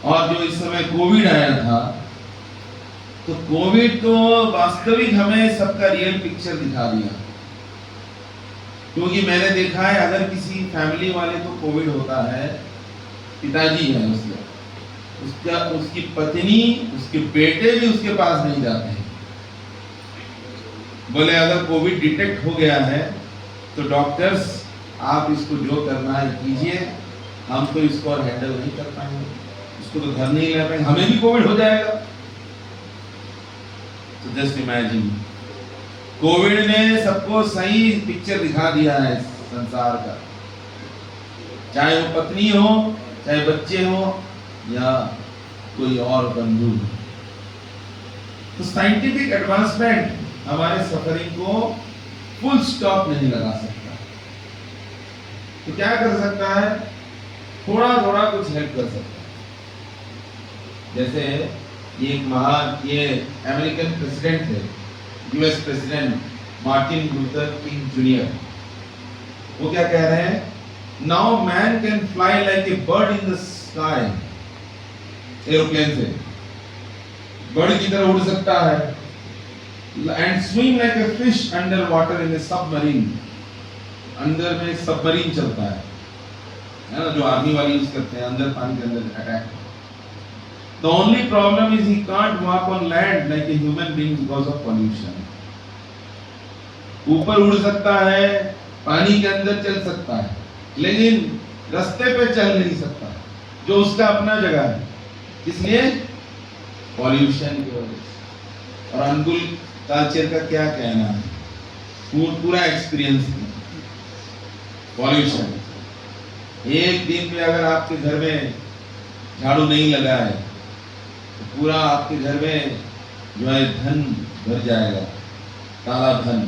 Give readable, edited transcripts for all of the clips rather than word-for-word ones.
और जो इस समय कोविड आया था, तो कोविड तो वास्तविक हमें सबका रियल पिक्चर दिखा दिया। क्योंकि मैंने देखा है, अगर किसी फैमिली वाले को कोविड होता है, पिताजी है उसका, उसकी पत्नी, उसके बेटे भी उसके पास नहीं जाते हैं। बोले अगर कोविड डिटेक्ट हो गया है तो डॉक्टर्स आप इसको जो करना है कीजिए, हम तो इसको और हैंडल नहीं कर पाएंगे, इसको तो घर नहीं ले पाएंगे, हमें भी कोविड हो जाएगा। तो जस्ट इमेजिन, कोविड ने सबको सही पिक्चर दिखा दिया है संसार का, चाहे वो पत्नी हो, चाहे बच्चे हो, या कोई और बंधु। तो साइंटिफिक एडवांसमेंट हमारे सफरिंग को फुल स्टॉप नहीं लगा सकता। तो क्या कर सकता है? थोड़ा थोड़ा कुछ हेल्प कर सकता है। जैसे ये अमेरिकन प्रेसिडेंट थे, US president Martin Luther king junior. वो क्या कह रहे हैं? Now man can fly like a bird in the sky. Aeroplane से बर्ड की तरह उड़ सकता है, and swim like a fish under water in A submarine. अंदर में सबमरीन चलता है ना, जो आर्मी वाले यूज करते हैं, अंदर पानी के अंदर attack. The only problem is he can't walk on land like a human being because of pollution. ऊपर उड़ सकता है, पानी के अंदर चल सकता है, लेकिन रास्ते पे चल नहीं सकता, जो उसका अपना जगह है। इसलिए पॉल्यूशन की वजह से। और अंगुल कल्चर का क्या कहना है? पूरा एक्सपीरियंस पॉल्यूशन। एक दिन में अगर आपके घर में झाड़ू नहीं लगा है तो पूरा आपके घर में जो है धन भर जाएगा, काला धन।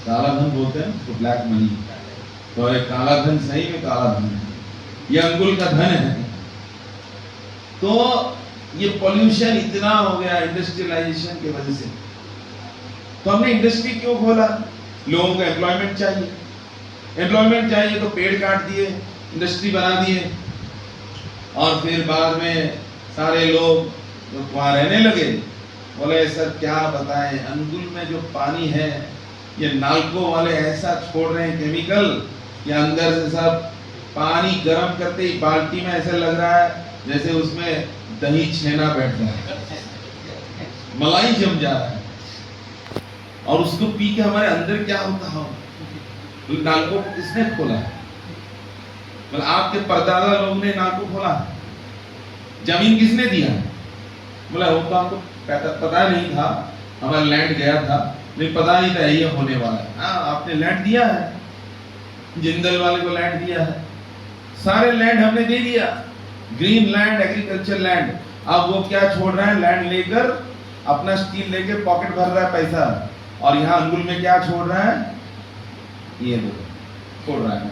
काला धन बोलते हैं तो ब्लैक मनी। तो ये काला धन सही में काला धन है, ये अंगुल का धन है। तो ये पॉल्यूशन इतना हो गया इंडस्ट्रियलाइजेशन की वजह से। तो हमने इंडस्ट्री क्यों खोला? लोगों को एम्प्लॉयमेंट चाहिए, एम्प्लॉयमेंट चाहिए तो पेड़ काट दिए, इंडस्ट्री बना दिए, और फिर बाद में सारे लोग वहाँ रहने लगे। बोले सर क्या बताएं, अंगुल में जो पानी है ये नालकों वाले ऐसा छोड़ रहे हैं केमिकल, या अंदर से सब पानी गर्म करते ही बाल्टी में ऐसे लग रहा है जैसे उसमें दही छेना बैठ रहा है, मलाई जम जा रहा है। और उसको पी के हमारे अंदर क्या होता है? तो नालकों को किसने खोला है? मतलब आपके परदादा लोग ने नालकों खोला है? जमीन किसने दिया है? बोला वो तो हमको पता नहीं था, हमारा लैंड गया था, नहीं पता नहीं था ये होने वाला है। हाँ, आपने लैंड दिया है, जिंदल वाले को लैंड दिया है, सारे लैंड हमने दे दिया, ग्रीन लैंड, एग्रीकल्चर लैंड। अब वो क्या छोड़ रहा है? लैंड लेकर अपना स्टील लेकर पॉकेट भर रहा है पैसा, और यहाँ अंगुल में क्या छोड़ रहा है? ये दो छोड़ रहा है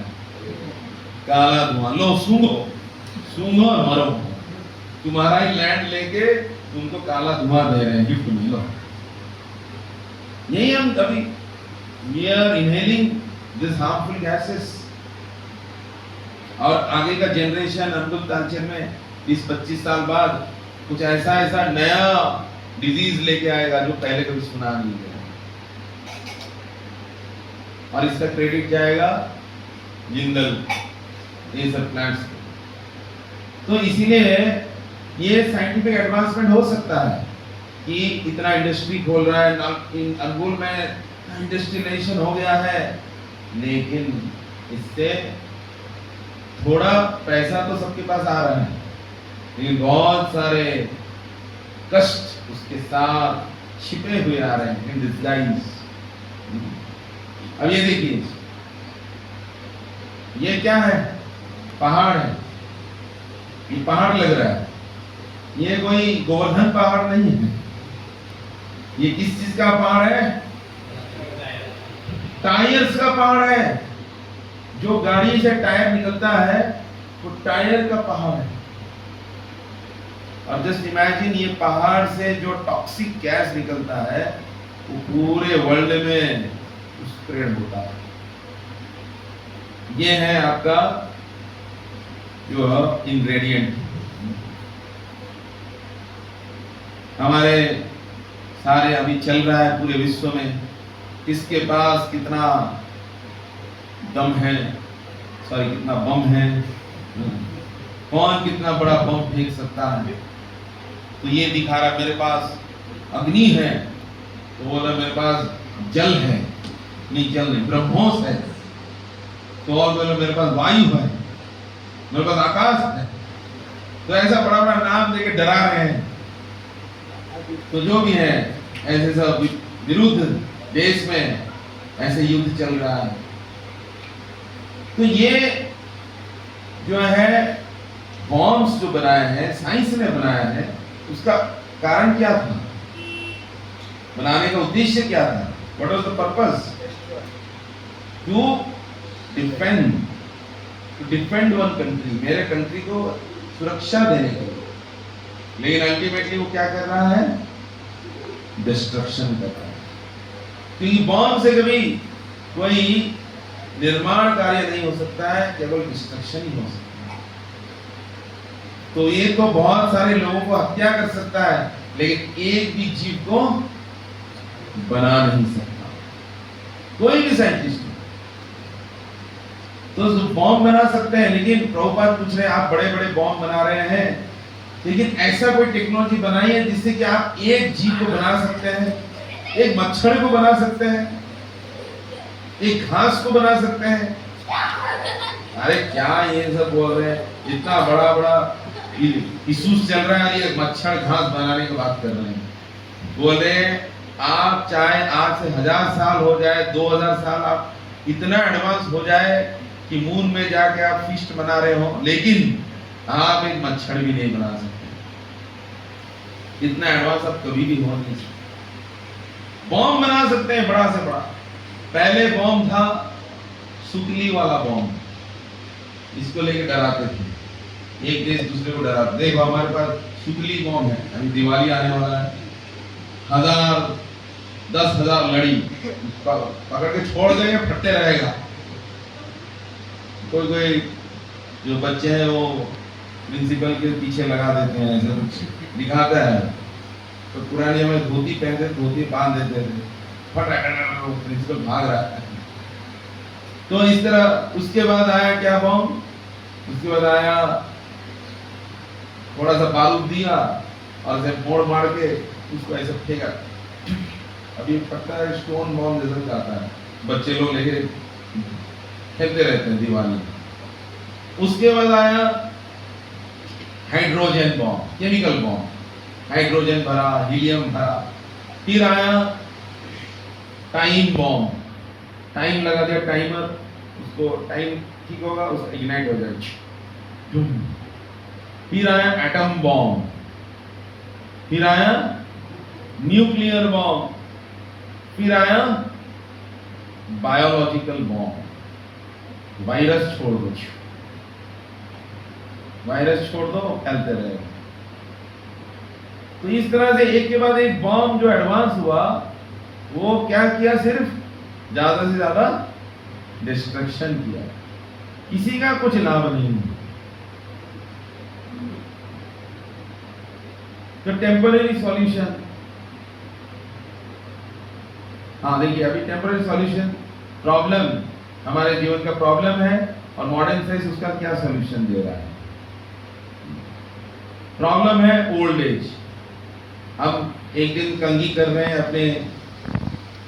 काला धुआं। लो सूंघो और मरो। तुम्हारा ही लैंड लेके तुमको काला धुआं दे रहे हैं गिफ्ट में, लो। यही हम अभी we are inhaling this harmful gases. और आगे का जनरेशन अंगुल कल्चर में 20-25 साल बाद कुछ ऐसा नया डिजीज लेके आएगा जो पहले कभी सुना नहीं गया, और इसका क्रेडिट जाएगा जिंदल, ये सब प्लांट्स को। तो इसीलिए ये साइंटिफिक एडवांसमेंट हो सकता है कि इतना इंडस्ट्री खोल रहा है, अंगुल में इंडस्ट्रियलाइजेशन हो गया है, लेकिन इससे थोड़ा पैसा तो सबके पास आ रहा है, लेकिन बहुत सारे कष्ट उसके साथ छिपे हुए आ रहे हैं इन डिस्गाइज। अब ये देखिए, ये क्या है? पहाड़ है। ये पहाड़ लग रहा है, ये कोई गोवर्धन पहाड़ नहीं है। ये किस चीज का पहाड़ है? टायर्स का पहाड़ है। जो गाड़ी से टायर निकलता है वो टायर का पहाड़ है। और जस्ट इमेजिन, ये पहाड़ से जो टॉक्सिक गैस निकलता है वो पूरे वर्ल्ड में स्प्रेड होता है। ये है आपका जो इंग्रेडिएंट। हमारे सारे अभी चल रहा है पूरे विश्व में, किसके पास कितना दम है, सॉरी कितना बम है, कौन कितना बड़ा बम फेंक सकता है। तो ये दिखा रहा मेरे पास अग्नि है, तो बोला मेरे पास जल है, नहीं जल नहीं ब्रह्मोस है, तो और बोला मेरे पास वायु है, मेरे पास आकाश है। तो ऐसा बड़ा बड़ा नाम देके डरा रहे हैं। तो जो भी है ऐसे सब विरुद्ध देश में ऐसे युद्ध चल रहा है। तो ये जो है बॉम्ब्स जो बनाए हैं, साइंस ने बनाया है, उसका कारण क्या था, बनाने का उद्देश्य क्या था, what was the purpose? To defend one country, मेरे कंट्री को सुरक्षा देने के लिए। लेकिन अल्टीमेटली वो क्या कर रहा है? डिस्ट्रक्शन कर रहा है। क्योंकि बॉम्ब से कभी कोई निर्माण कार्य नहीं हो सकता है, केवल डिस्ट्रक्शन ही हो सकता है। तो ये तो बहुत सारे लोगों को हत्या कर सकता है, लेकिन एक भी जीव को बना नहीं सकता, कोई भी साइंटिस्ट। तो बॉम्ब बना सकते हैं, लेकिन प्रभुपाद पूछ रहे हैं आप बड़े बड़े बॉम्ब बना रहे हैं, लेकिन ऐसा कोई टेक्नोलॉजी बनाई है जिससे कि आप एक जीव को बना सकते हैं, एक मच्छर को बना सकते हैं, एक घास को बना सकते हैं। अरे क्या ये सब बोल रहे हैं, इतना बड़ा बड़ा इश्यूज चल रहा है, ये मच्छर घास बनाने की बात कर रहे हैं। बोले आप चाहे आज से 1000 साल हो जाए, 2000 साल, आप इतना एडवांस हो जाए कि मून में जाके आप फीस्ट बना रहे हो, लेकिन आप एक मच्छर भी नहीं बना सकते। इतना एडवांस आप कभी भी हो नहीं सकते। बॉम्ब बना सकते हैं बड़ा से बड़ा। पहले बॉम्ब था सुतली वाला बॉम्ब, इसको लेके डराते थे, एक देश दूसरे को डराते। देखो हमारे पास सुतली बॉम्ब है, अभी दिवाली आने वाला है, 10,000 लड़ी पकड़ के छोड़ देंगे, फटते रहेगा। कोई कोई जो बच्चे हैं वो प्रिंसिपल के पीछे लगा देते हैं, ऐसा कुछ दिखाता है। तो पुरानी हमें धोती पहनते, धोती बांध देते थे, फटाफट प्रिंसिपल भाग रहा है। तो इस तरह उसके बाद आया क्या बॉम्ब, उसके बाद आया थोड़ा सा बारूद दिया और ऐसे मोड़ मार के उसको ऐसे फेंका। अभी पता है स्टोन बॉम्ब जैसा जाता है, बच्चे लोग लेके खेलते रहते हैं दिवाली। उसके बाद आया hydrogen bomb, chemical bomb, hydrogen भरा, हीलियम भरा। फिर आया टाइम बॉम्ब, टाइम लगा दिया, टाइमर, उसको टाइम ठीक होगा, उसको इग्नाइट हो जाएगा। फिर आया एटम बॉम्ब, फिर आया न्यूक्लियर बॉम्ब, फिर आया बायोलॉजिकल बॉम्ब। वायरस छोड़ दो, वायरस छोड़ दो, फैलते रहेगा। तो इस तरह से एक के बाद एक बॉम्ब जो एडवांस हुआ, वो क्या किया, सिर्फ ज्यादा से ज्यादा डिस्ट्रक्शन किया, किसी का कुछ लाभ नहीं हुआ। तो टेम्पररी सॉल्यूशन, हाँ देखिए अभी टेम्पररी सॉल्यूशन, प्रॉब्लम, हमारे जीवन का प्रॉब्लम है और मॉडर्न साइंस उसका क्या सॉल्यूशन दे रहा है। प्रॉब्लम है ओल्ड एज। हम एक दिन कंघी कर रहे हैं अपने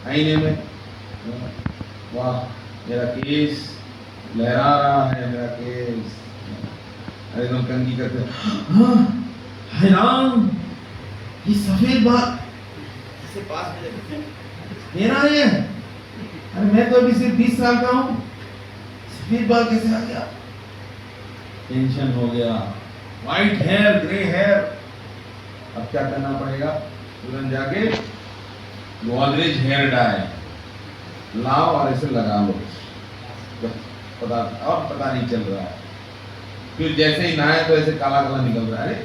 आईने में, वाह मेरा केस लहरा रहा है, मेरा केस, अरे तुम कंघी करते हैं, हैरान ये सफेद बाल ऐसे पास में मेरा ये, अरे मैं तो अभी सिर्फ 20 साल का हूँ, सफेद बाल कैसे आ गया, टेंशन हो गया, व्हाइट हेयर, ग्रे हेयर। अब क्या करना पड़ेगा, तुरंत जाके गोदरेज हेयर डाई लाओ और ऐसे लगा लो, पता अब पता नहीं चल रहा है। फिर जैसे ही नहाए तो ऐसे काला काला निकल रहा है, अरे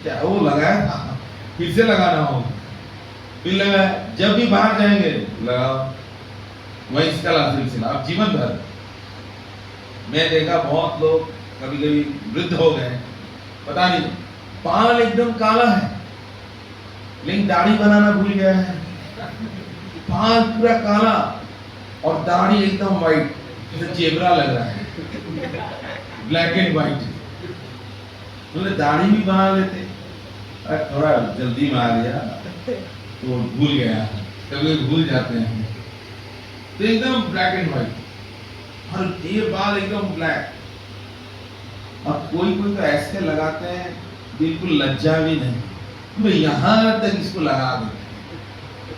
क्या वो लगाया था, फिर से लगाना हो, फिर लगा, जब भी बाहर जाएंगे लगाओ, वही इसका सिलसिला अब जीवन भर। मैं देखा बहुत लोग कभी कभी वृद्ध हो गए, पता नहीं बाल एकदम काला है, लेकिन दाढ़ी बनाना भूल गया है। बाल पूरा काला और दाढ़ी एकदम व्हाइट, जैसे जेबरा लग रहा है, ब्लैक एंड व्हाइट। बोले दाढ़ी भी बना लेते, अरे थोड़ा जल्दी में आ गया तो भूल गया, कभी भूल जाते हैं। तो एकदम ब्लैक एंड व्हाइट और ये बाल एकदम ब्लैक। और कोई कोई तो ऐसे लगाते हैं बिल्कुल लज्जा भी नहीं, तो यहाँ तक इसको लगा देते हैं।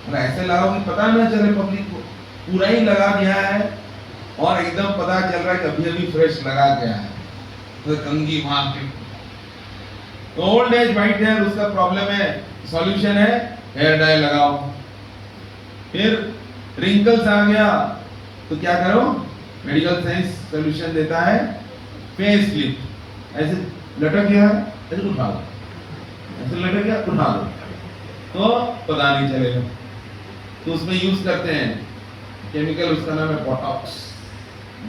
और ऐसे लगाओ कि पता ना चले पब्लिक को, पूरा ही लगा दिया है और एकदम पता चल रहा है कि अभी अभी फ्रेश लगा गया है, तो कंघी मार के। तो ओल्ड एज व्हाइट हेयर, उसका प्रॉब्लम है, सॉल्यूशन है हेयर डाई लगाओ। फिर रिंकल्स आ गया तो क्या करो, मेडिकल साइंस सॉल्यूशन देता है फेस लिफ्ट। ऐसे लटक गया, ऐसे उठा लो, ऐसे लटक गया उठा लो, तो पता नहीं चलेगा। तो उसमें यूज करते हैं केमिकल, उसका नाम है बोटॉक्स।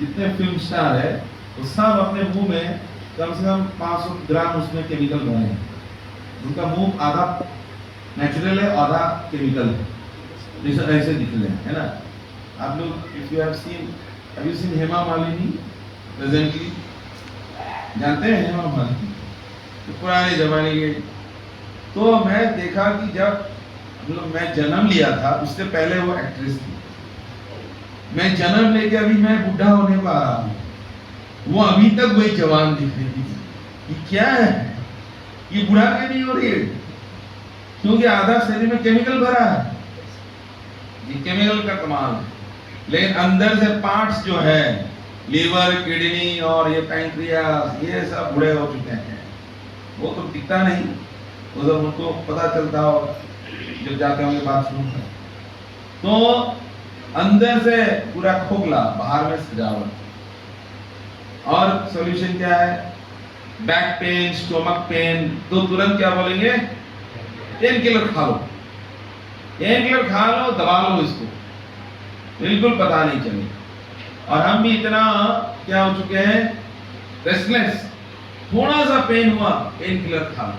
जितने फिल्म स्टार है वो सब अपने मुंह में कम से कम 500 ग्राम उसमें केमिकल भरे हैं। उनका मुंह आधा नेचुरल है, आधा केमिकल है, ऐसे दिख रहे हैं, है ना। आप लोग if you have seen Hema Malini presently, जानते हैं हेमा मालिनी, तो पुराने जमाने के। तो मैं देखा कि जब मैं जन्म लिया था उससे पहले वो एक्ट्रेस थी। मैं जन्म लेके अभी मैं बुढ़ा होने को आ रहा हूँ, वो अभी तक वही जवान दिख रही थी। ये क्या है, ये बुढ़ा के नहीं हो रही है, क्योंकि आधा शरीर में केमिकल भरा है। ये केमिकल का कमाल है। लेकिन अंदर से पार्ट्स जो है, लीवर, किडनी और ये पैंक्रियास, ये सब बुढ़े हो चुके हैं। वो तो दिखता नहीं, वो जब उनको पता चलता हो जब जाते होंगे बाथरूम में। तो अंदर से पूरा खोखला, बाहर में सजावट। और सॉल्यूशन क्या है, बैक पेन, स्टोमक पेन, तो तुरंत क्या बोलेंगे, पेन किलर खा लो, पेन किलर खा लो, दबा लो इसको, बिल्कुल पता नहीं चले। और हम भी इतना क्या हो चुके हैं, रेस्टलेस, थोड़ा सा पेन हुआ पेन किलर खा लो।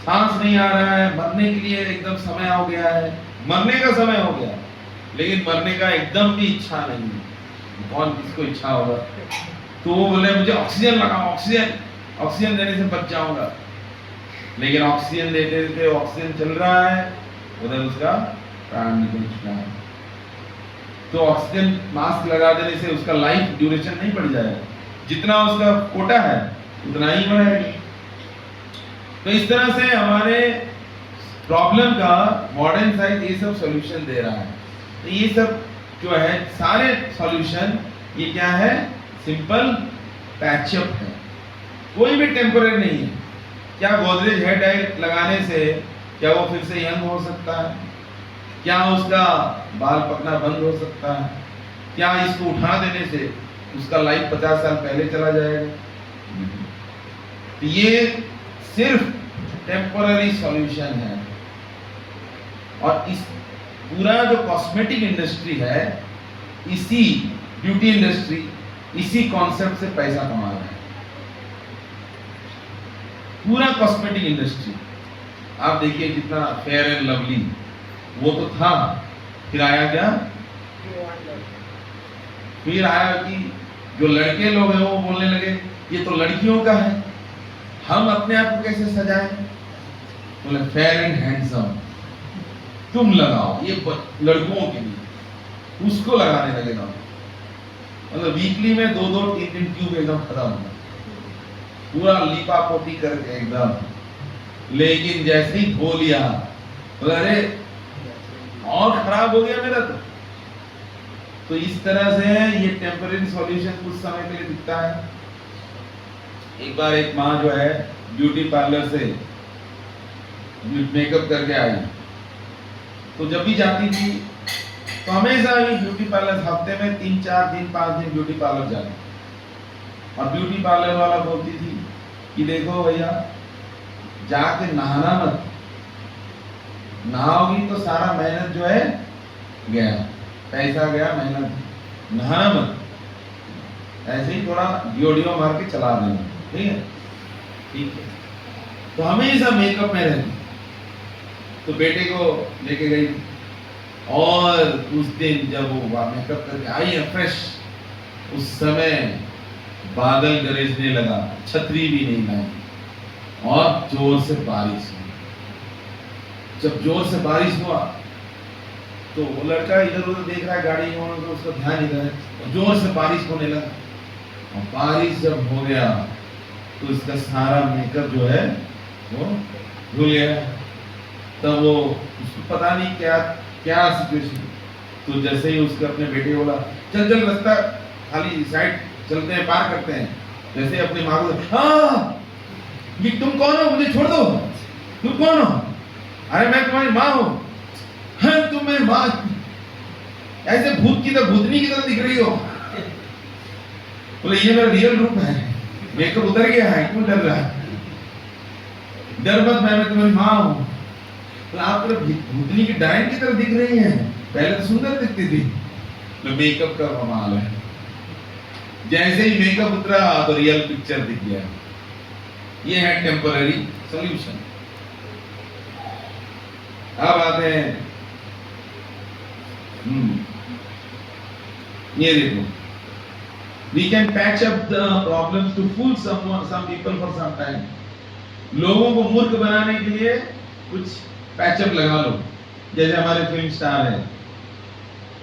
सांस नहीं आ रहा है, मरने के लिए एकदम समय हो गया है, मरने का समय हो गया, लेकिन मरने का एकदम भी इच्छा नहीं है। कौन किसको इच्छा होगा, तो वो बोले मुझे ऑक्सीजन लगाओ, ऑक्सीजन, ऑक्सीजन देने से बच जाऊंगा। लेकिन ऑक्सीजन देते देते ऑक्सीजन चल रहा है, उधर उसका प्राण निकल चुका है। तो ऑक्सीजन मास्क लगा देने से उसका लाइफ ड्यूरेशन नहीं बढ़ जाएगा, जितना उसका कोटा है उतना ही बढ़ेगा। तो इस तरह से हमारे प्रॉब्लम का मॉडर्न साइंस ये सब सॉल्यूशन दे रहा है। तो ये सब जो है सारे सॉल्यूशन, ये क्या है, सिंपल पैचअप है, कोई भी टेम्पररी नहीं है। क्या गोदरेज हेयर डाई लगाने से क्या वो फिर से यंग हो सकता है? क्या उसका बाल पकना बंद हो सकता है? क्या इसको उठा देने से उसका लाइफ 50 साल पहले चला जाएगा? तो ये सिर्फ टेम्पररी सॉल्यूशन है। और इस पूरा जो कॉस्मेटिक इंडस्ट्री है, इसी ब्यूटी इंडस्ट्री, इसी कॉन्सेप्ट से पैसा कमा रहा है, पूरा कॉस्मेटिक इंडस्ट्री। आप देखिए कितना फेयर एंड लवली, वो तो था, फिर आया क्या, फिर आया कि जो लड़के लोग हैं वो बोलने लगे ये तो लड़कियों का है, हम अपने आप को कैसे सजाएं? बोले फेयर एंड हैंडसम तुम लगाओ, ये लड़कों के लिए, उसको लगाने लगे ना। मतलब वीकली में 2-2 3 ट्यूब एकदम खत्म होगा, पूरा लीपा पोती करके एकदम। लेकिन जैसे ही धो लिया, बोले अरे और खराब हो गया मेरा। तो इस तरह से ये टेम्पररी सॉल्यूशन कुछ समय के लिए दिखता है। एक बार एक माँ जो है ब्यूटी पार्लर से मेकअप करके आई, तो जब भी जाती थी तो हमेशा ही ब्यूटी पार्लर, हफ्ते में 3-4 दिन 5 दिन ब्यूटी पार्लर जाती। और ब्यूटी पार्लर वाला बोलती थी कि देखो भैया, जाके नहाना मत, नहाओगी तो सारा मेहनत जो है गया, पैसा गया, मेहनत, नहाना मत, ऐसे ही थोड़ा डिओ मार के चला देना, ठीक है, ठीक है। तो हमेशा मेकअप में रहती। तो बेटे को लेके गई और उस दिन जब वो मेकअप करके आई है फ्रेश, उस समय बादल गरजने लगा, छतरी भी नहीं लाई और जोर से बारिश हुई। जब जोर से बारिश हुआ तो वो लड़का इधर उधर देख रहा है, गाड़ी में तो उसका ध्यान इधर है, और जोर से बारिश होने लगा। और बारिश जब हो गया तो उसका सारा मेकअप जो है वो धुल गया। तब वो उसको पता नहीं क्या क्या सिचुएशन। तो जैसे ही उसके अपने बेटे बोला चल चल रास्ता खाली साइड चलते हैं, पार करते हैं, जैसे अपनी माँ को हाँ ये तुम कौन हो, मुझे छोड़ दो, तुम कौन हो? अरे मैं तुम्हारी माँ हूँ। हाँ तुम मेरी माँ, ऐसे भूत की तरह भूतनी की तरह दिख रही हो। बोले ये मेरा रियल रूप है, मेकअप उतर गया है, क्यों डर रहा है? डर मत, मैं तुम्हारी माँ हूँ। तो आप भूतनी की डायन की तरह दिख रही हैं, पहले तो सुंदर दिखती थी। तो मेकअप का कमाल है, जैसे ही मेकअप उतरा तो रियल पिक्चर दिख गया। ये है टेम्पररी सॉल्यूशन। अब आते हैं ये देखो, we can patch up the problems to fool some people for some time. लोगों को मूर्ख बनाने के लिए कुछ पैचअप लगा लो। जैसे हमारे फिल्म स्टार है,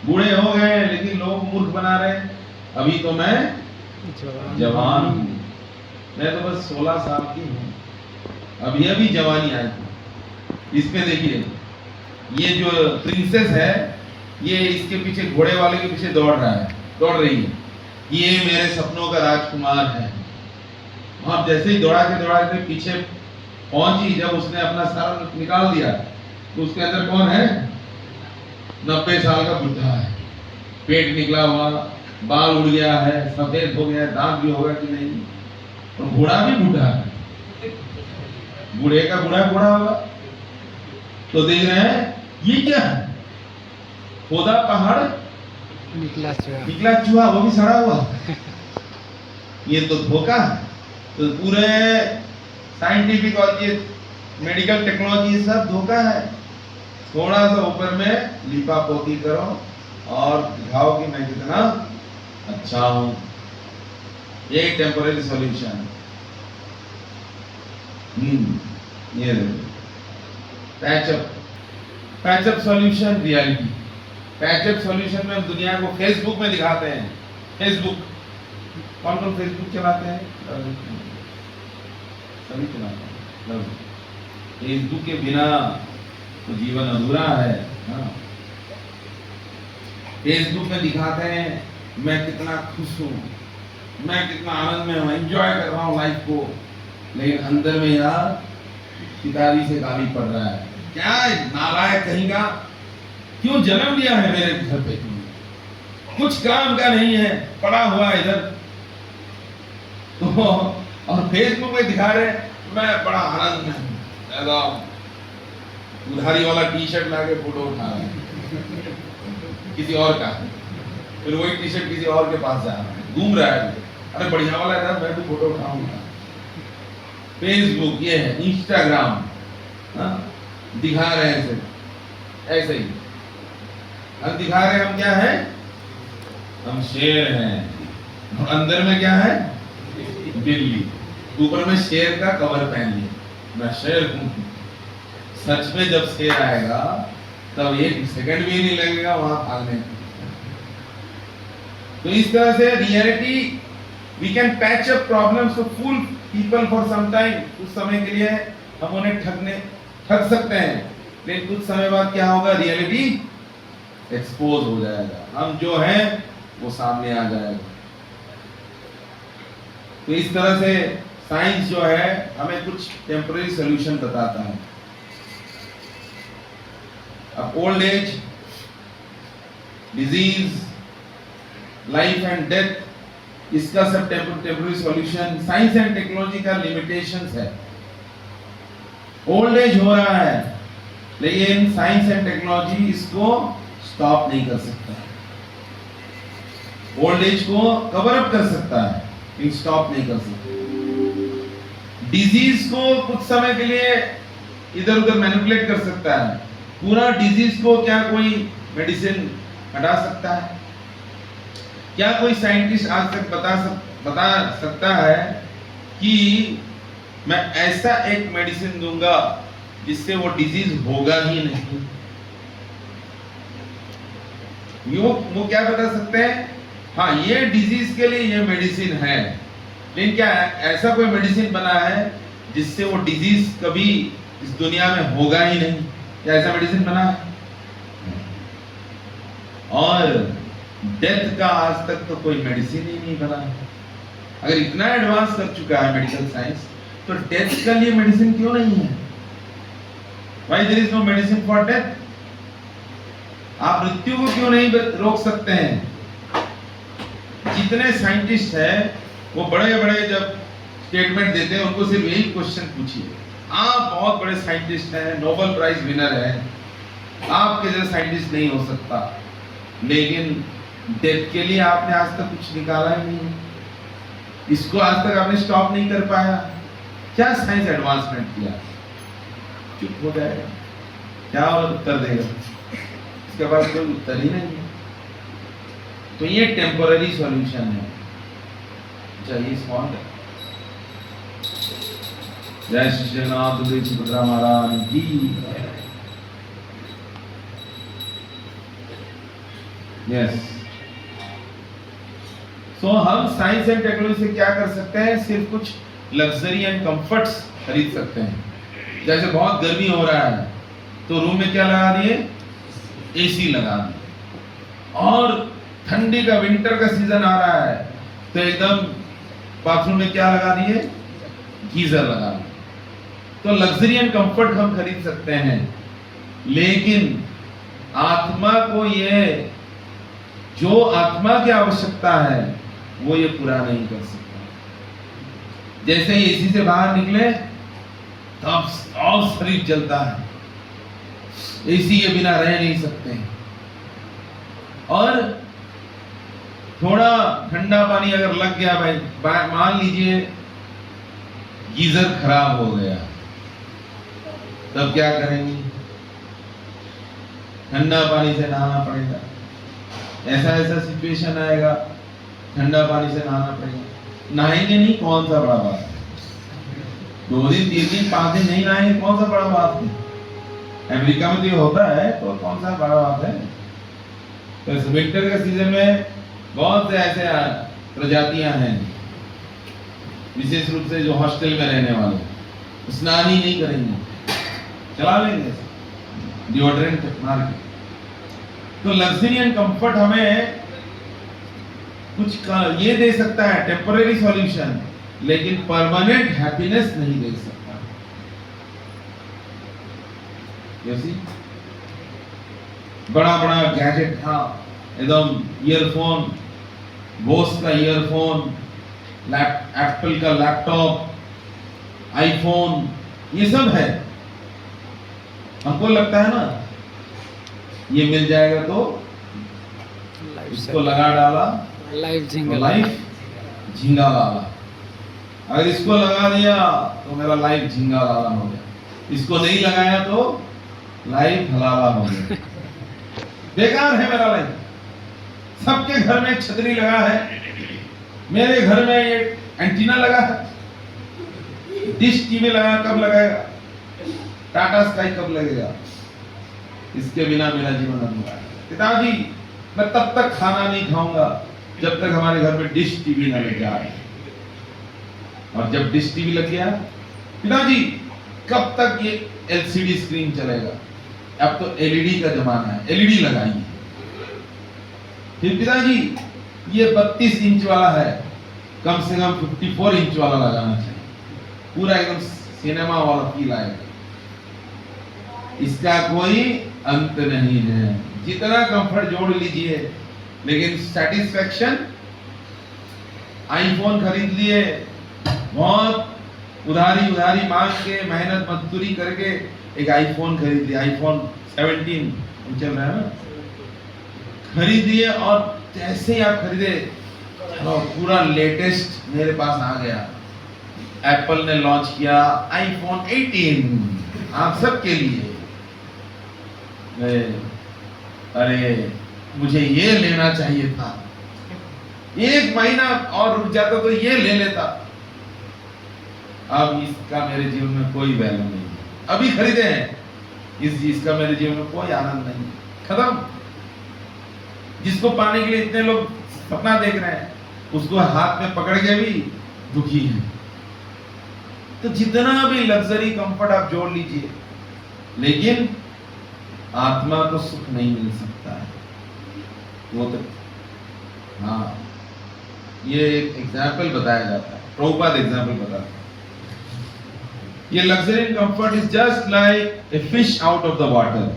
बूढ़े हो गए लेकिन लोग मूर्ख बना रहे। अभी तो मैं जवान हूँ, मैं तो बस 16 साल की हूँ, अभी अभी जवानी आई। इसमें देखिए ये जो प्रिंसेस है, ये इसके पीछे घोड़े वाले के पीछे दौड़ रही है। ये मेरे सपनों का राजकुमार है। आप जैसे ही दौड़ाते पीछे पहुंची, जब उसने अपना सर निकाल दिया तो उसके अंदर कौन है? 90 साल का बुढ़ा है, पेट निकला हुआ, बाल उड़ गया है, सफेद हो गया, दांत भी होगा कि नहीं, और बूढ़ा भी बूढ़ा है, बूढ़े का बूढ़ा होगा। तो देख रहे हैं ये क्या है? खोदा पहाड़ निकला चूहा, वो भी सड़ा हुआ। ये तो धोखा। तो पूरे साइंटिफिक और ये मेडिकल टेक्नोलॉजी सब धोखा है। थोड़ा सा ऊपर में लिपा पोती करो और दिखाओ कि मैं कितना अच्छा हूं। ये टेम्पररी सॉल्यूशन। ये patch up solution reality. Patch up solution में हम दुनिया को फेसबुक में दिखाते हैं। फेसबुक कौन फेसबुक चलाते हैं? सभी चलाते हैं। फेसबुक के बिना तो जीवन अधूरा है। फेसबुक में दिखाते हैं मैं कितना खुश हूँ, मैं कितना आनंद में हूँ, एंजॉय कर रहा हूँ लाइफ को, लेकिन अंदर में यार पिताजी से गाली पड़ रहा है। क्या नालायक कहीं का, क्यों जन्म लिया है मेरे घर पे, कुछ काम का नहीं है, पड़ा हुआ इधर। तो और फेसबुक पे दिखा रहे मैं बड़ा आनंद में हूँ, उधारी वाला टी शर्ट ला के फोटो उठा रहे हैं किसी और का, फिर वही टी शर्ट किसी और के पास जा रहा है, घूम रहा है, अरे बढ़िया वाला है, मैं भी फोटो उठाऊंगा। फेसबुक ये है, इंस्टाग्राम दिखा रहे हैं सिर्फ ऐसे ही। हम दिखा रहे हैं हम क्या है, हम शेर हैं, और अंदर में क्या है, बिल्ली। ऊपर में शेर का कवर पहन लिया, मैं शेर हूं। सच में जब शेर आएगा तब 1 सेकंड भी नहीं लगेगा वहां भागने। तो इस तरह से reality, we can patch up problems to fool people for some time. कुछ समय के लिए हम उन्हें ठग सकते हैं, लेकिन कुछ समय बाद क्या होगा, रियलिटी एक्सपोज हो जाएगा, हम जो हैं वो सामने आ जाएगा। तो इस तरह से साइंस जो है हमें कुछ टेम्पररी सॉल्यूशन बताता है। अब old age, disease, life and death, इसका सब temporary solution. Science and technology का लिमिटेशंस है। ओल्ड एज हो रहा है, लेकिन साइंस एंड टेक्नोलॉजी इसको स्टॉप नहीं कर सकता। ओल्ड एज को कवर अप कर सकता है, लेकिन स्टॉप नहीं कर सकता। डिजीज को कुछ समय के लिए इधर उधर मैनिपुलेट कर सकता है, पूरा डिजीज को क्या कोई मेडिसिन हटा सकता है? क्या कोई साइंटिस्ट आज तक बता सकता है कि मैं ऐसा एक मेडिसिन दूंगा जिससे वो डिजीज होगा ही नहीं? वो क्या बता सकते हैं? हाँ, ये डिजीज के लिए ये मेडिसिन है, लेकिन क्या ऐसा कोई मेडिसिन बना है जिससे वो डिजीज कभी इस दुनिया में होगा ही नहीं? क्या ऐसा मेडिसिन बना है? और डेथ का आज तक तो कोई मेडिसिन ही नहीं बना है। अगर इतना एडवांस कर चुका है मेडिकल साइंस, तो डेथ के लिए मेडिसिन क्यों नहीं है? Why there is no medicine for death? आप मृत्यु को क्यों नहीं रोक सकते हैं? जितने साइंटिस्ट हैं वो बड़े बड़े जब स्टेटमेंट देते हैं उनको सिर्फ यही क्वेश्चन पूछिए, आप बहुत बड़े साइंटिस्ट हैं, नोबेल प्राइज विनर हैं, आपके जैसा साइंटिस्ट नहीं हो सकता, लेकिन डेथ के लिए आपने आज तक कुछ निकाला ही नहीं, इसको आज तक आपने स्टॉप नहीं कर पाया। क्या साइंस एडवांसमेंट किया? चुप हो जाएगा, क्या उत्तर देगा? इसके पास कोई उत्तर ही नहीं है। तो ये टेम्पररी सॉल्यूशन है। चलिए स्मॉल जय श्री जगन्नाथ सुभद्रा महाराज की। यस, सो हम साइंस एंड टेक्नोलॉजी से क्या कर सकते हैं? सिर्फ कुछ लग्जरी एंड कंफर्ट्स खरीद सकते हैं। जैसे बहुत गर्मी हो रहा है तो रूम में क्या लगा दिए? एसी लगा दिए। और ठंडी का विंटर का सीजन आ रहा है तो एकदम बाथरूम में क्या लगा दिए? गीजर लगा दिए। तो लग्जरी एंड कंफर्ट हम खरीद सकते हैं, लेकिन आत्मा को ये जो आत्मा की आवश्यकता है वो ये पूरा नहीं कर सकता। जैसे ही एसी से बाहर निकले तब और शरीर जलता है, एसी के बिना रह नहीं सकते। और थोड़ा ठंडा पानी अगर लग गया भाई, मान लीजिए गीजर खराब हो गया, तब क्या करेंगे? ठंडा पानी से नहाना पड़ेगा। ऐसा सिचुएशन आएगा, ठंडा पानी से नहाना पड़ेगा। नहाएंगे नहीं, कौन सा बड़ा बात है? 2 दिन 3 दिन 5 दिन नहीं नहाएंगे, कौन सा बड़ा बात है? अमेरिका में तो ये होता है, तो कौन सा बड़ा बात है? तो विंटर के सीजन में बहुत से ऐसे प्रजातियां हैं, विशेष रूप से जो हॉस्टल में रहने वाले स्नान ही नहीं करेंगे, चला लेंगे डिओड्रेंट मार के। तो लग्जरी एंड कंफर्ट हमें कुछ ये दे सकता है, टेम्पररी सॉल्यूशन, लेकिन परमानेंट हैप्पीनेस नहीं दे सकता। बड़ा बड़ा गैजेट था, एकदम ईयरफोन, बोस का ईयरफोन, एप्पल का लैपटॉप, आईफोन, ये सब है। हमको लगता है ना ये मिल जाएगा तो इसको लगा डाला, लाइफ झींगा लाला। अगर इसको लगा दिया तो मेरा लाइफ झींगा लाला हो गया, इसको नहीं लगाया तो लाइफ हलाला हो गया। बेकार है मेरा लाइफ। सबके घर में छतरी लगा है, मेरे घर में ये एंटीना लगा है। डिश टीवी लगा, कब लगाएगा? टाटा स्काई कब लगेगा? इसके बिना मेरा जीवन अधूरा है। पिताजी, मैं तब तक खाना नहीं खाऊंगा जब तक हमारे घर में डिश टीवी न लग जाए। और जब डिश टीवी लग गया, पिताजी कब तक ये एलसीडी स्क्रीन चलेगा? अब तो एलईडी का जमाना है, एलईडी लगाइए। फिर पिताजी ये 32 इंच वाला है, कम से कम 54 इंच वाला लगाना चाहिए, पूरा एकदम सिनेमा वाला फील आएगा। इसका कोई अंत नहीं है, जितना कंफर्ट जोड़ लीजिए, लेकिन सेटिस्फैक्शन। आईफोन खरीद लिए, बहुत उधारी मांग के, मेहनत मजदूरी करके एक आईफोन खरीद लिया, आईफोन 17 चल रहा है ना, खरीद लिए। और जैसे ही आप खरीदे, पूरा लेटेस्ट मेरे पास आ गया, एप्पल ने लॉन्च किया आईफोन 18 आप सबके लिए। अरे मुझे ये लेना चाहिए था, एक महीना और रुक जाता तो ये ले लेता। अब इसका मेरे जीवन में कोई वैल्यू नहीं है, अभी खरीदे हैं, इस चीज का मेरे जीवन में कोई आनंद नहीं, खत्म। जिसको पाने के लिए इतने लोग सपना देख रहे हैं, उसको हाथ में पकड़ के भी दुखी है। तो जितना भी लग्जरी कंफर्ट आप जोड़ लीजिए, लेकिन आत्मा को सुख नहीं मिल सकता है वो तो। हाँ, ये एक एग्जाम्पल बताया जाता है, प्रभुपाद एग्जाम्पल बताता है। ये luxury and comfort is just like a fish out of the water.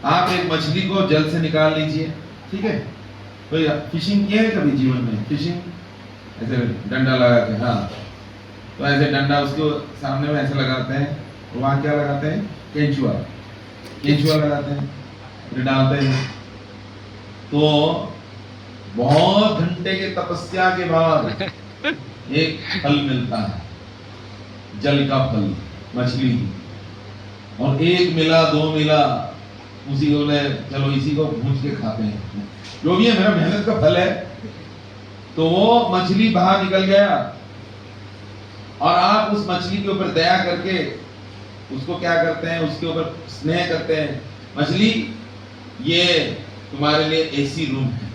आप एक मछली को जल से निकाल लीजिए, ठीक है। कोई फिशिंग किया है कभी जीवन में? फिशिंग ऐसे डंडा लगा के, हाँ, तो ऐसे डंडा उसको सामने में ऐसे लगाते हैं, तो वहां क्या लगाते हैं? केंचुआ, केंचुआ लगाते हैं, फिर डालते हैं। तो बहुत घंटे के तपस्या के बाद एक फल मिलता है, जल का फल, मछली। और एक मिला, दो मिला, उसी को ले चलो इसी को भूज के खाते हैं, जो भी है मेरा मेहनत का फल है। तो वो मछली बाहर निकल गया, और आप उस मछली के ऊपर दया करके उसको क्या करते हैं? उसके ऊपर स्नेह करते हैं। मछली, ये तुम्हारे लिए एसी रूम है,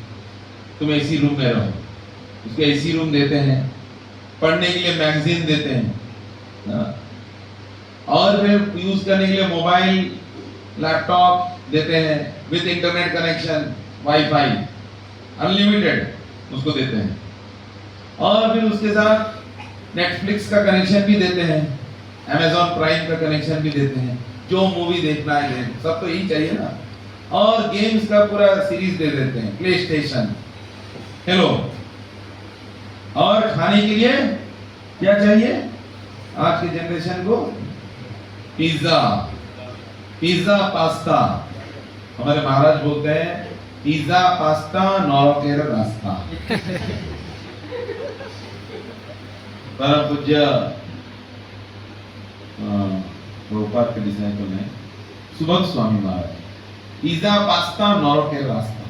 तुम एसी रूम में रहो। उसको एसी रूम देते हैं, पढ़ने के लिए मैगजीन देते हैं, और फिर यूज करने के लिए मोबाइल, लैपटॉप देते हैं with internet connection, wifi unlimited उसको देते हैं। और फिर उसके साथ नेटफ्लिक्स का कनेक्शन भी देते हैं, अमेज़न प्राइम का कनेक्शन भी देते हैं, जो मूवी देखना है, सब तो यही चाहिए ना। और गेम्स का पूरा सीरीज दे देते हैं, प्ले स्टेशन, हेलो। और खाने के लिए क्या चाहिए आज की जनरेशन को? Pizza, pizza pasta. हमारे महाराज बोलते हैं पिज्जा पास्ता नौकेर रास्ता। परम पूज्य प्रभुपाद के डिसाइपल हैं सुभग स्वामी महाराज, पिज्जा पास्ता नौकेर रास्ता।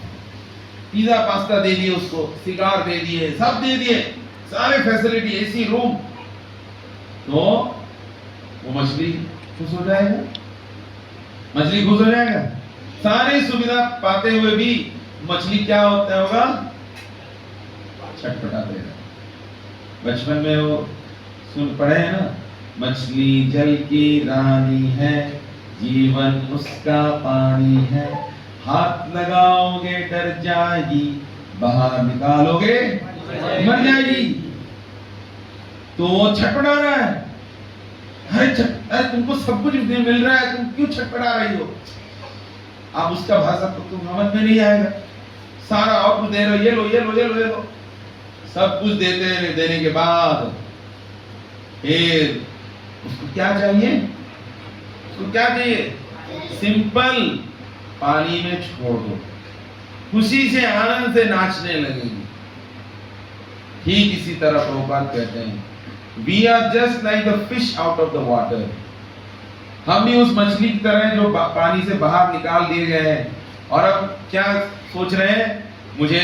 पिज्जा पास्ता दे दिए उसको, सिगार दे दिए, सब दे दिए, सारे फैसिलिटी, एसी रूम। तो वो मछली खुश हो जाएगा, मछली खुश हो जाएगा। सारी सुविधा पाते हुए भी मछली क्या होता होगा? छटपटाते हैं। बचपन में वो सुन पढ़े हैं ना, मछली जल की रानी है, जीवन उसका पानी है, हाथ लगाओगे डर जाएगी, बाहर निकालोगे मर जाएगी। तो वो छटपटा रहा है, अरे तुमको सब कुछ मिल रहा है, तुम क्यों छटपटा रही हो? अब उसका भाषा तो तुम समझ में नहीं आएगा। सारा और कुछ दे रहे हो, ये लो ये लो ये लो ये लो, सब कुछ देने के बाद फिर उसको क्या चाहिए? उसको क्या चाहिए? सिंपल पानी में छोड़ दो, खुशी से आनंद से नाचने लगेगी। ठीक इसी तरह प्रभुपाद कहते हैं, We are just like the fish out of the water. हम भी उस मछली की तरह हैं जो पानी से बाहर निकाल दिए गए हैं। और अब क्या सोच रहे हैं? मुझे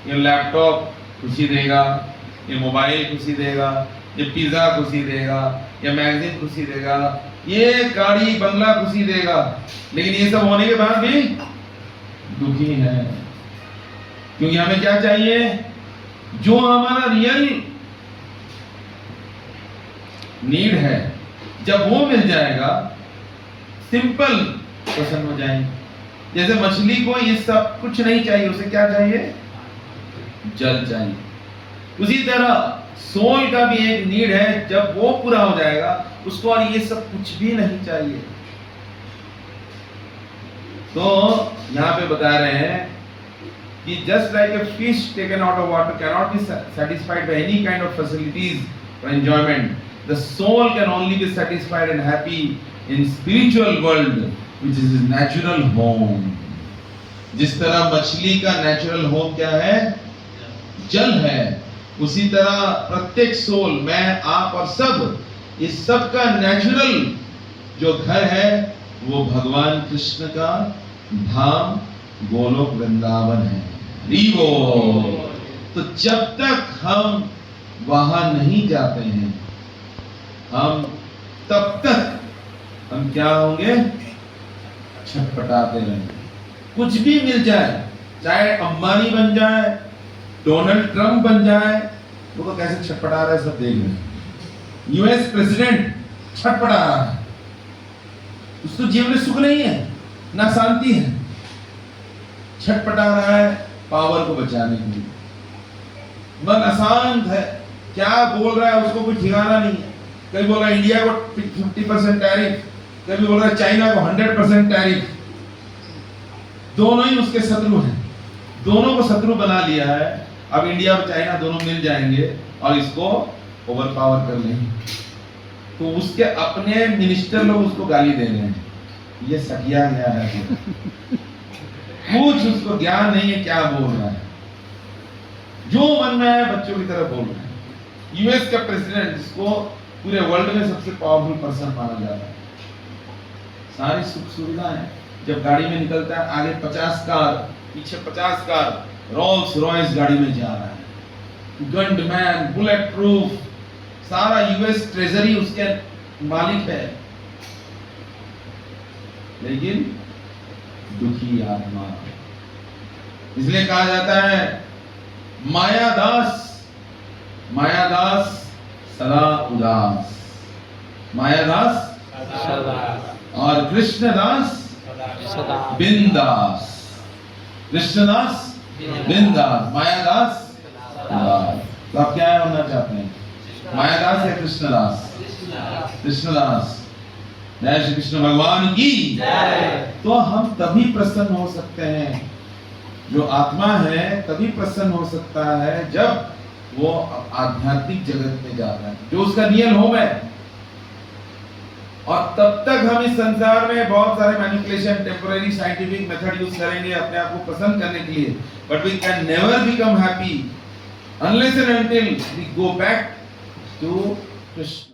ये लैपटॉप खुशी देगा, ये मोबाइल खुशी देगा, ये पिज्जा खुशी देगा, ये मैगजीन खुशी देगा, ये गाड़ी बंगला खुशी देगा। लेकिन ये सब होने के बाद भी दुखी है, क्योंकि हमें क्या चाहिए? जो हमारा रियल नीड है, जब वो मिल जाएगा सिंपल प्रसन्न हो जाएंगे। जैसे मछली को ये सब कुछ नहीं चाहिए, उसे क्या चाहिए? जल चाहिए। उसी तरह सोल का भी एक नीड है, जब वो पूरा हो जाएगा उसको और ये सब कुछ भी नहीं चाहिए। तो यहाँ पे बता रहे हैं कि just like a fish taken out of water cannot be satisfied by any kind of facilities or enjoyment, the soul can only be satisfied and happy in spiritual world, which is his natural home. जिस तरह मछली का natural home क्या है? जल है, उसी तरह प्रत्येक सोल, मैं, आप और सब, इस सब का नेचुरल जो घर है वो भगवान कृष्ण का धाम गोलोक वृंदावन है। रीवो। तो जब तक हम वहां नहीं जाते हैं, हम तब तक हम क्या होंगे? छटपटाते रहेंगे। कुछ भी मिल जाए, चाहे अंबानी बन जाए, डोनाल्ड ट्रंप बन जाए, वो तो कैसे छटपटा रहा है सब देख रहे हैं। यूएस प्रेसिडेंट छटपटा रहा है, उसको जीवन में सुख नहीं है, ना शांति है, छटपटा रहा है पावर को बचाने के लिए। मन अशांत है, क्या बोल रहा है उसको कोई ठिकाना नहीं है। कभी बोल रहा है इंडिया को 50% टैरिफ, कभी बोल रहा है चाइना को 100% टैरिफ। दोनों ही उसके शत्रु हैं, दोनों को शत्रु बना लिया है। अब इंडिया और चाइना दोनों मिल जाएंगे और इसको ओवर पावर कर लेंगे। तो उसके अपने मिनिस्टर लोग उसको गाली दे रहे हैं, ये सकिया गया है, कुछ उसको ज्ञान नहीं है क्या बोल रहा है, जो मन में है बच्चों की तरह बोल रहे हैं। यूएस का प्रेसिडेंट, जिसको पूरे वर्ल्ड में सबसे पावरफुल पर्सन माना जाता है, सारी सुख सुविधाएं हैं। जब गाड़ी में निकलता है, आगे 50 कार, पीछे 50 कार, रोल्स रॉयस गाड़ी में जा रहा है, गनमैन, बुलेट प्रूफ, सारा यूएस ट्रेजरी उसके मालिक है। लेकिन दुखी आत्मा, इसलिए कहा जाता है मायादास, मायादास सदा उदास, मायादास और कृष्णदास बिंदास, कृष्णदास बिंदास, मायादास उदास। तो आप क्या होना चाहते हैं, मायादास या कृष्णदास? कृष्णदास। जय श्री कृष्ण भगवान की। तो हम तभी प्रसन्न हो सकते हैं, जो आत्मा है तभी प्रसन्न हो सकता है जब वो आध्यात्मिक जगत में जाता है, जो उसका रियल होम है। और तब तक हम इस संसार में बहुत सारे manipulation, temporary scientific method use करेंगे अपने आप को प्रसन्न करने के लिए, but we can never become happy unless and until we go back to Krishna.